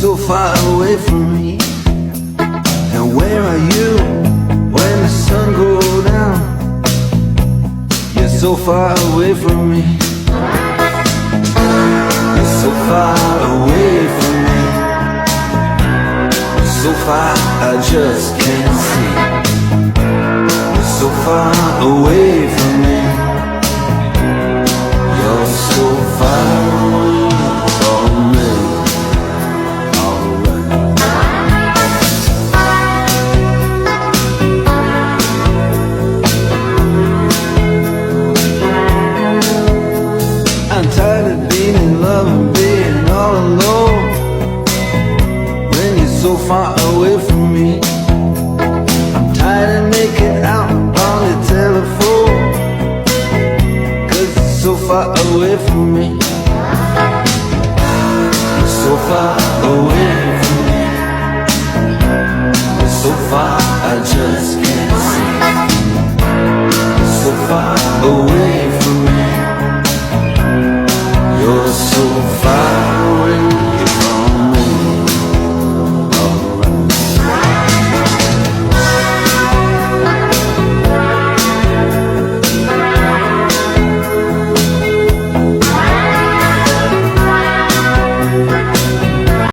so far away from me. And where are you when the sun goes down? You're so far away from me. You're so far away from me. So far I just can't see. You're so far away from me. You're so far from me. I'm tired of being in love and being all alone when you're so far away from me. I'm tired of making out on the telephone, 'cause you're so far away from me. You're so far away from me. You're so far I just can't see. You're so far away.